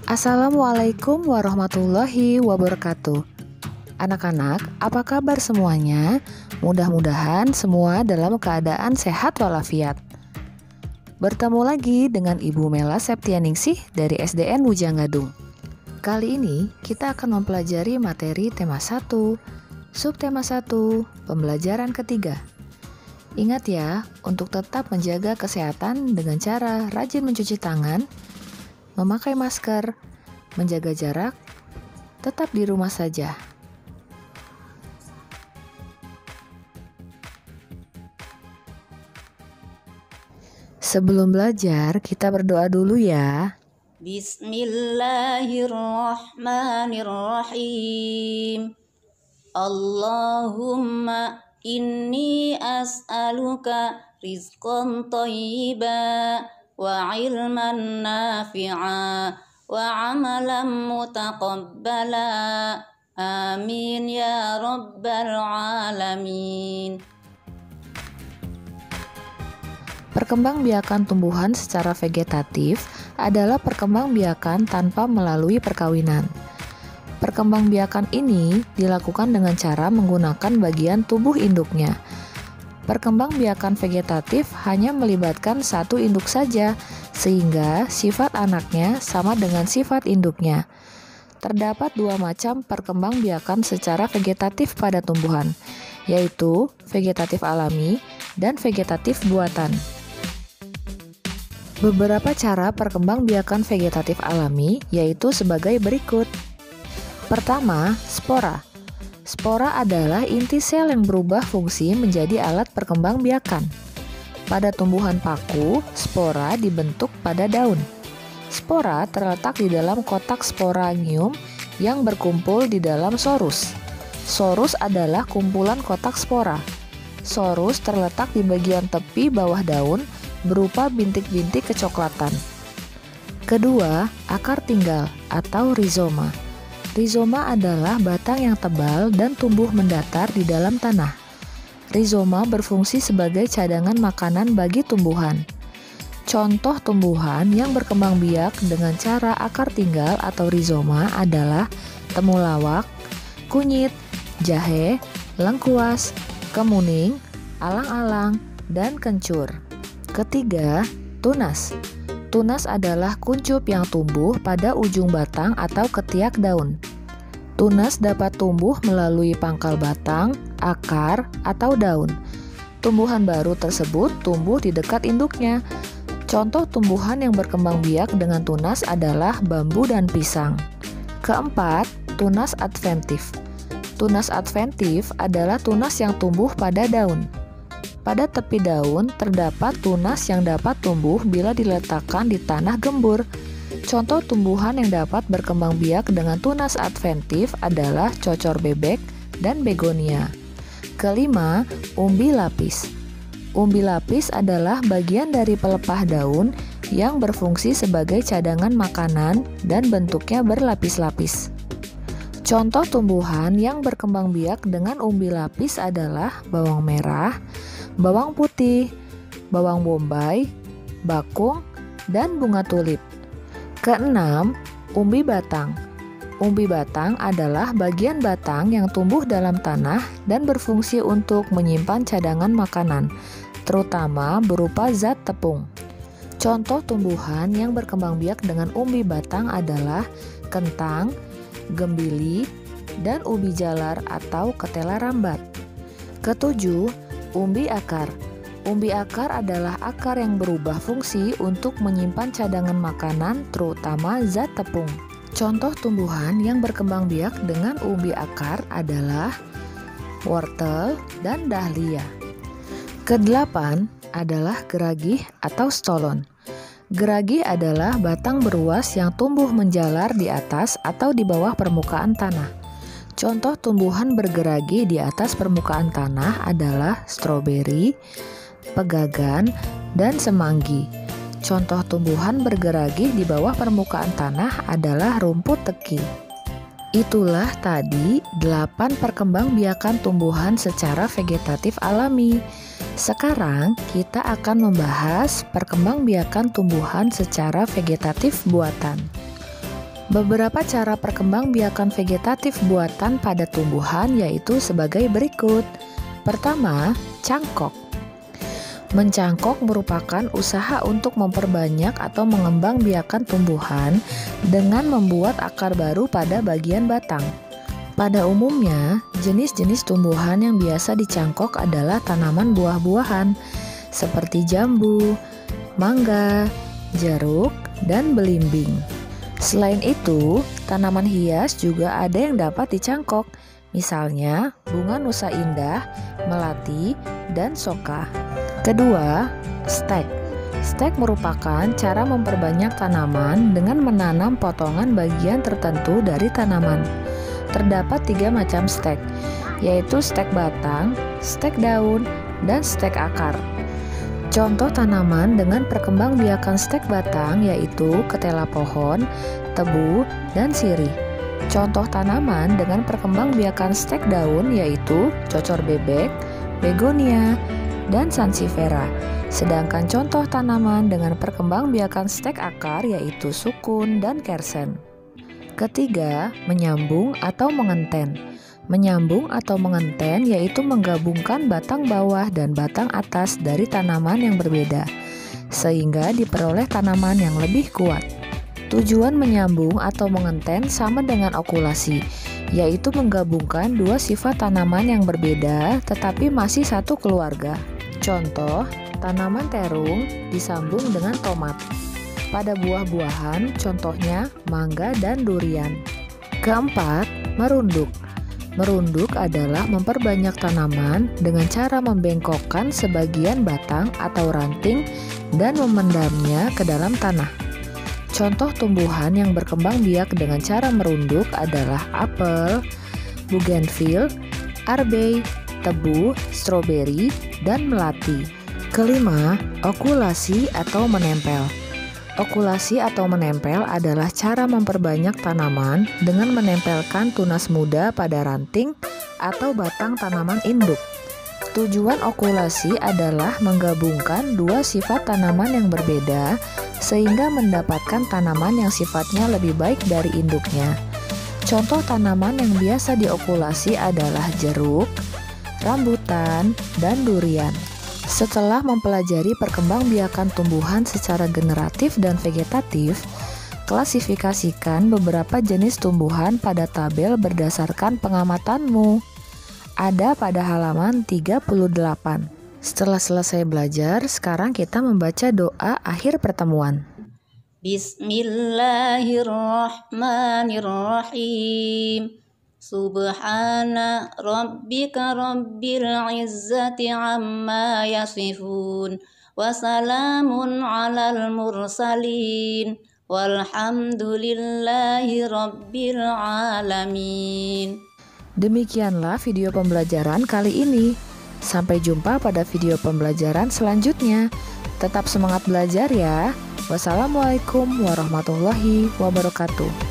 Assalamualaikum warahmatullahi wabarakatuh. Anak-anak, apa kabar semuanya? Mudah-mudahan semua dalam keadaan sehat walafiat. Bertemu lagi dengan Ibu Mela Septianingsih dari SDN Wujanggadung. Kali ini kita akan mempelajari materi tema 1, subtema 1, pembelajaran ketiga. Ingat ya, untuk tetap menjaga kesehatan dengan cara rajin mencuci tangan, memakai masker, menjaga jarak, tetap di rumah saja. Sebelum belajar, kita berdoa dulu ya. Bismillahirrahmanirrahim. Allahumma inni as'aluka rizqan thayyiban wa ilman nafi'a wa amalan mutaqabbala. Amin ya rabbal alamin. Perkembangbiakan tumbuhan secara vegetatif adalah perkembangbiakan tanpa melalui perkawinan. Perkembangbiakan ini dilakukan dengan cara menggunakan bagian tubuh induknya. Perkembangbiakan vegetatif hanya melibatkan satu induk saja, sehingga sifat anaknya sama dengan sifat induknya. Terdapat dua macam perkembangbiakan secara vegetatif pada tumbuhan, yaitu vegetatif alami dan vegetatif buatan. Beberapa cara perkembangbiakan vegetatif alami yaitu sebagai berikut. Pertama, spora. Spora adalah inti sel yang berubah fungsi menjadi alat perkembangbiakan. Pada tumbuhan paku, spora dibentuk pada daun. Spora terletak di dalam kotak sporangium yang berkumpul di dalam sorus. Sorus adalah kumpulan kotak spora. Sorus terletak di bagian tepi bawah daun berupa bintik-bintik kecoklatan. Kedua, akar tinggal atau rizoma. Rizoma adalah batang yang tebal dan tumbuh mendatar di dalam tanah. Rizoma berfungsi sebagai cadangan makanan bagi tumbuhan. Contoh tumbuhan yang berkembang biak dengan cara akar tinggal atau rizoma adalah temulawak, kunyit, jahe, lengkuas, kemuning, alang-alang, dan kencur. Ketiga, tunas. Tunas adalah kuncup yang tumbuh pada ujung batang atau ketiak daun. Tunas dapat tumbuh melalui pangkal batang, akar, atau daun. Tumbuhan baru tersebut tumbuh di dekat induknya. Contoh tumbuhan yang berkembang biak dengan tunas adalah bambu dan pisang. Keempat, tunas adventif. Tunas adventif adalah tunas yang tumbuh pada daun. Pada tepi daun terdapat tunas yang dapat tumbuh bila diletakkan di tanah gembur. Contoh tumbuhan yang dapat berkembang biak dengan tunas adventif adalah cocor bebek dan begonia. Kelima, umbi lapis. Umbi lapis adalah bagian dari pelepah daun yang berfungsi sebagai cadangan makanan dan bentuknya berlapis-lapis. Contoh tumbuhan yang berkembang biak dengan umbi lapis adalah bawang merah, bawang putih, bawang bombay, bakung, dan bunga tulip. Keenam, umbi batang. Umbi batang adalah bagian batang yang tumbuh dalam tanah dan berfungsi untuk menyimpan cadangan makanan, terutama berupa zat tepung. Contoh tumbuhan yang berkembang biak dengan umbi batang adalah kentang, gembili, dan ubi jalar atau ketela rambat. Ketujuh, umbi akar. Umbi akar adalah akar yang berubah fungsi untuk menyimpan cadangan makanan, terutama zat tepung. Contoh tumbuhan yang berkembang biak dengan umbi akar adalah wortel dan dahlia. Kedelapan adalah geragih atau stolon. Geragih adalah batang beruas yang tumbuh menjalar di atas atau di bawah permukaan tanah. Contoh tumbuhan bergeragih di atas permukaan tanah adalah stroberi, pegagan, dan semanggi. Contoh tumbuhan bergeragih di bawah permukaan tanah adalah rumput teki. Itulah tadi 8 perkembangbiakan tumbuhan secara vegetatif alami. Sekarang kita akan membahas perkembangbiakan tumbuhan secara vegetatif buatan. Beberapa cara perkembangbiakan vegetatif buatan pada tumbuhan yaitu sebagai berikut. Pertama, cangkok. Mencangkok merupakan usaha untuk memperbanyak atau mengembangbiakan tumbuhan dengan membuat akar baru pada bagian batang. Pada umumnya, jenis-jenis tumbuhan yang biasa dicangkok adalah tanaman buah-buahan seperti jambu, mangga, jeruk, dan belimbing. Selain itu, tanaman hias juga ada yang dapat dicangkok, misalnya bunga nusa indah, melati, dan soka. Kedua, stek. Stek merupakan cara memperbanyak tanaman dengan menanam potongan bagian tertentu dari tanaman. Terdapat 3 macam stek, yaitu stek batang, stek daun, dan stek akar. Contoh tanaman dengan perkembangbiakan stek batang yaitu ketela pohon, tebu, dan sirih. Contoh tanaman dengan perkembangbiakan stek daun yaitu cocor bebek, begonia, dan sansevieria. Sedangkan contoh tanaman dengan perkembangbiakan stek akar yaitu sukun dan kersen. Ketiga, menyambung atau mengenten. Menyambung atau mengenten yaitu menggabungkan batang bawah dan batang atas dari tanaman yang berbeda, sehingga diperoleh tanaman yang lebih kuat. Tujuan menyambung atau mengenten sama dengan okulasi, yaitu menggabungkan 2 sifat tanaman yang berbeda tetapi masih satu keluarga. Contoh, tanaman terung disambung dengan tomat. Pada buah-buahan, contohnya mangga dan durian. Keempat, merunduk. Merunduk adalah memperbanyak tanaman dengan cara membengkokkan sebagian batang atau ranting dan memendamnya ke dalam tanah. Contoh tumbuhan yang berkembang biak dengan cara merunduk adalah apel, bougainville, arbei, tebu, stroberi, dan melati. Kelima, okulasi atau menempel. Okulasi atau menempel adalah cara memperbanyak tanaman dengan menempelkan tunas muda pada ranting atau batang tanaman induk. Tujuan okulasi adalah menggabungkan 2 sifat tanaman yang berbeda sehingga mendapatkan tanaman yang sifatnya lebih baik dari induknya. Contoh tanaman yang biasa diokulasi adalah jeruk, rambutan, dan durian. Setelah mempelajari perkembangbiakan tumbuhan secara generatif dan vegetatif, klasifikasikan beberapa jenis tumbuhan pada tabel berdasarkan pengamatanmu. Ada pada halaman 38. Setelah selesai belajar, sekarang kita membaca doa akhir pertemuan. Bismillahirrahmanirrahim. Subhana rabbika rabbil izzati amma yasifun wa salamun alal mursalin walhamdulillahi rabbil alamin. Demikianlah video pembelajaran kali ini. Sampai jumpa pada video pembelajaran selanjutnya. Tetap semangat belajar ya. Wassalamualaikum warahmatullahi wabarakatuh.